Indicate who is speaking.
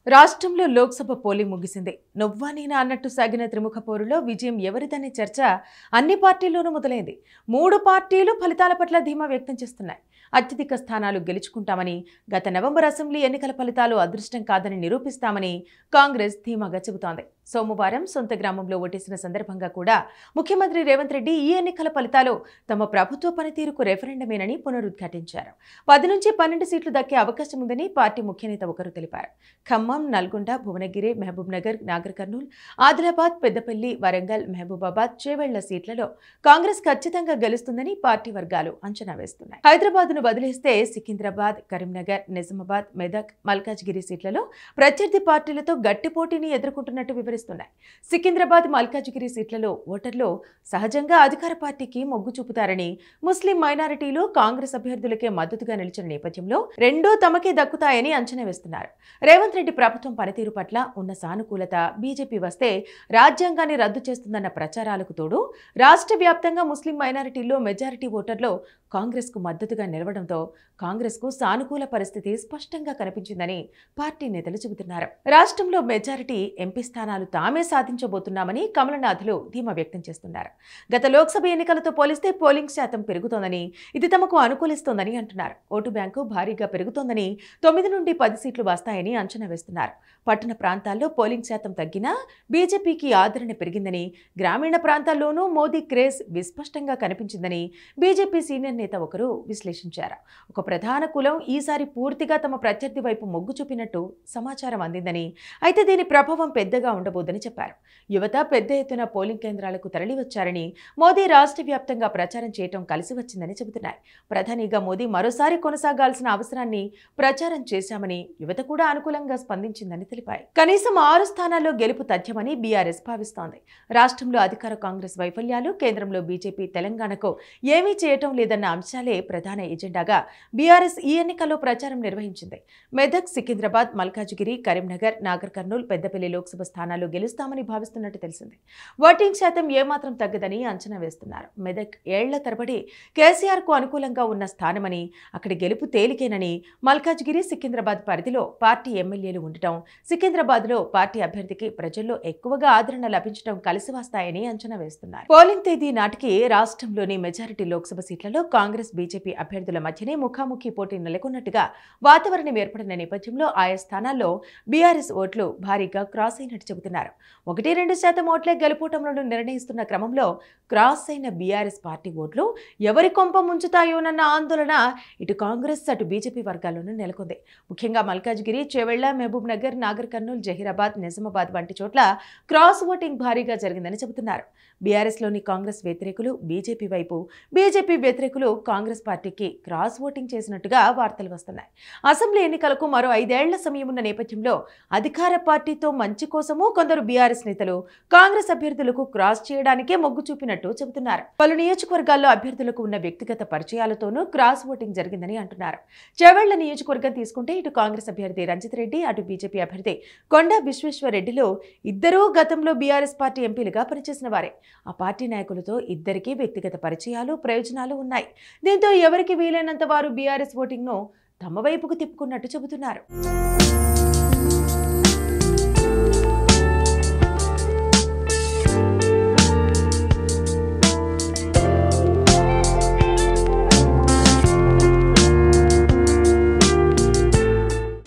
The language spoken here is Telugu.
Speaker 1: రాష్ట్రంలో లోక్సభ పోలింగ్ ముగిసింది. నువ్వా నేనా అన్నట్టు సాగిన త్రిముఖ పోరులో విజయం ఎవరిదనే చర్చ అన్ని పార్టీల్లోనూ మొదలైంది. 3 పార్టీలు ఫలితాల పట్ల ధీమా వ్యక్తం చేస్తున్నాయి. అత్యధిక స్థానాలు గెలుచుకుంటామని, గత నవంబర్ అసెంబ్లీ ఎన్నికల ఫలితాలు అదృష్టం కాదని నిరూపిస్తామని కాంగ్రెస్ ధీమాగా చెబుతోంది. సోమవారం సొంత గ్రామంలో ఓటేసిన సందర్భంగా కూడా ముఖ్యమంత్రి రేవంత్ రెడ్డి ఈ ఎన్నికల ఫలితాలు తమ ప్రభుత్వ పనితీరుకు రెఫరెండమేనని పునరుద్ఘాటించారు. 10 నుంచి 12 సీట్లు దక్కే అవకాశం ఉందని పార్టీ ముఖ్యనేత ఒకరు తెలిపారు. ఖమ్మం, నల్గొండ, భువనగిరి, మహబూబ్ నగర్, నాగర్ కర్నూల్, ఆదిలాబాద్, పెద్దపల్లి, వరంగల్, మహబూబాబాద్, చేవెళ్ల సీట్లలో కాంగ్రెస్ ఖచ్చితంగా గెలుస్తుందని పార్టీ వర్గాలు అంచనా వేస్తున్నాయి. హైదరాబాద్ను వదిలేస్తే సికింద్రాబాద్, కరీంనగర్, నిజామాబాద్, మెదక్, మల్కాజ్గిరి సీట్లలో ప్రత్యర్థి పార్టీలతో గట్టి పోటీని ఎదుర్కొంటున్నట్టు వివరిస్తున్నాయి. సికింద్రాబాద్, మల్కాజ్గిరి సీట్లలో ఓటర్లు సహజంగా అధికార పార్టీకి మొగ్గు చూపుతారని, ముస్లిం మైనారిటీలు కాంగ్రెస్ అభ్యర్థులకే మద్దతుగా నిలిచిన నేపథ్యంలో రెండూ తమకే దక్కుతాయని అంచనా వేస్తున్నారు. రేవంత్ రెడ్డి ప్రభుత్వం పనితీరు పట్ల ఉన్న సానుకూలత, బీజేపీ వస్తే రాజ్యాంగాన్ని రద్దు చేస్తుందన్న ప్రచారాలకు తోడు రాష్ట్ర వ్యాప్తంగా ముస్లిం మైనారిటీల్లో మెజారిటీ ఓటర్లు కాంగ్రెస్కు మద్దతుగా నిలవడంతో కాంగ్రెస్కు సానుకూల పరిస్థితి స్పష్టంగా కనిపించిందని పార్టీ నేతలు చెబుతున్నారు. రాష్ట్రంలో మెజారిటీ ఎంపీ స్థానాలు తామే సాధించబోతున్నామని కమలనాథులు ధీమా వ్యక్తం చేస్తున్నారు. గత లోక్సభ ఎన్నికలతో పోలిస్తే పోలింగ్ శాతం పెరుగుతోందని, ఇది తమకు అనుకూలిస్తోందని అంటున్నారు. ఓటు బ్యాంకు భారీగా పెరుగుతోందని, 9 నుండి 10 సీట్లు వస్తాయని అంచనా వేస్తున్నారు. పట్టణ ప్రాంతాల్లో పోలింగ్ శాతం తగ్గినా బీజేపీకి ఆదరణ పెరిగిందని, గ్రామీణ ప్రాంతాల్లోనూ మోదీ క్రేజ్ విస్పష్టంగా కనిపించిందని బీజేపీ సీనియర్ నేత ఒకరు విశ్లేషించారు. ఒక ప్రధాన కులం ఈసారి పూర్తిగా తమ ప్రత్యర్థి వైపు మొగ్గు చూపినట్టు సమాచారం అందిందని, అయితే దీని ప్రభావం పెద్దగా ఉండబోదని చెప్పారు. యువత పెద్ద ఎత్తున పోలింగ్ కేంద్రాలకు తరలివచ్చారని, మోదీ రాష్ట్ర వ్యాప్తంగా ప్రచారం చేయడం కలిసి వచ్చిందని చెబుతున్నాయి. ప్రధానిగా మోదీ మరోసారి కొనసాగాల్సిన అవసరాన్ని ప్రచారం చేశామని, యువత కూడా అనుకూలంగా స్పందించిందని తెలిపాయి. కనీసం 6 స్థానాల్లో గెలుపు తథ్యమని బీఆర్ఎస్ భావిస్తోంది. రాష్ట్రంలో అధికార కాంగ్రెస్ వైఫల్యాలు, కేంద్రంలో బీజేపీ తెలంగాణకు ఏమీ చేయటం లేదన్న అంశాలే ప్రధాన ఎజెండాగా బీఆర్ఎస్ ఈ ఎన్నికల్లో ప్రచారం నిర్వహించింది. మెదక్, సికింద్రాబాద్, మల్కాజ్గిరి, కరీంనగర్, నాగర్ కర్నూల్, పెద్దపల్లి లోక్సభ స్థానాల్లో గెలుస్తామని భావిస్తున్నట్టు తెలిసింది. ఓటింగ్ శాతం ఏమాత్రం తగ్గదని అంచనా వేస్తున్నారు. మెదక్ ఏళ్ల తరబడి కేసీఆర్ కు అనుకూలంగా ఉన్న స్థానమని, అక్కడి గెలుపు తేలికేనని, మల్కాజ్గిరి, సికింద్రాబాద్ పరిధిలో పార్టీ ఎమ్మెల్యేలు ఉండటం, సికింద్రాబాద్లో పార్టీ అభ్యర్థికి ప్రజల్లో ఎక్కువగా ఆదరణ లభించడం కలిసి వస్తాయని అంచనా వేస్తున్నారు. పోలింగ్ తేదీ నాటికి రాష్ట్రంలోని మెజారిటీ లోక్సభ సీట్లలో కాంగ్రెస్, బీజేపీ అభ్యర్థుల మధ్యనే ముఖాముఖి పోటీ నెలకొన్నట్టుగా వాతావరణం ఏర్పడిన నేపథ్యంలో ఆయా స్థానాల్లో బీఆర్ఎస్ ఓట్లు భారీగా క్రాస్ అయినట్టు చెబుతున్నారు. 1-2% ఓట్లే గెలుపోటములను నిర్ణయిస్తున్న క్రమంలో క్రాస్ అయిన బీఆర్ఎస్ పార్టీ ఓట్లు ఎవరి కొంప ముంచుతాయోనన్న ఆందోళన ఇటు కాంగ్రెస్, అటు బీజేపీ వర్గాల్లోనూ నెలకొంది. ముఖ్యంగా మల్కాజ్గిరి, చేవెళ్ల, మహబూబ్ నగర్, నాగర్ కర్నూల్, జహీరాబాద్, నిజామాబాద్ వంటి చోట్ల క్రాస్ ఓటింగ్ భారీగా జరిగిందని చెబుతున్నారు. బీఆర్ఎస్లోని కాంగ్రెస్ వ్యతిరేకులు బీజేపీ వైపు, బీజేపీ వ్యతిరేకులు కాంగ్రెస్ పార్టీకి క్రాస్ ఓటింగ్ చేసినట్టుగా వార్తలు వస్తున్నాయి. అసెంబ్లీ ఎన్నికలకు మరో 5 ఏళ్ల సమయం ఉన్న నేపథ్యంలో అధికార పార్టీతో మంచి కోసము కొందరు బీఆర్ఎస్ నేతలు కాంగ్రెస్ అభ్యర్థులకు క్రాస్ చేయడానికే మొగ్గు చూపినట్టు చెబుతున్నారు. పలు నియోజకవర్గాల్లో అభ్యర్థులకు ఉన్న వ్యక్తిగత పరిచయాలతోనూ క్రాస్ ఓటింగ్ జరిగిందని అంటున్నారు. చేవెళ్ల నియోజకవర్గం తీసుకుంటే ఇటు కాంగ్రెస్ అభ్యర్థి రంజిత్ రెడ్డి, అటు బీజేపీ అభ్యర్థి కొండా విశ్వేశ్వర్ రెడ్డిలో ఇద్దరూ గతంలో బీఆర్ఎస్ పార్టీ ఎంపీలుగా పనిచేసిన వారే. ఆ పార్టీ నాయకులతో ఇద్దరికీ వ్యక్తిగత పరిచయాలు, ప్రయోజనాలు ఉన్నాయి. దీంతో ఎవరికి వీలైనంత వారు బీఆర్ఎస్ ఓటింగ్ను తమ వైపుకు తిప్పుకున్నట్టు చెబుతున్నారు.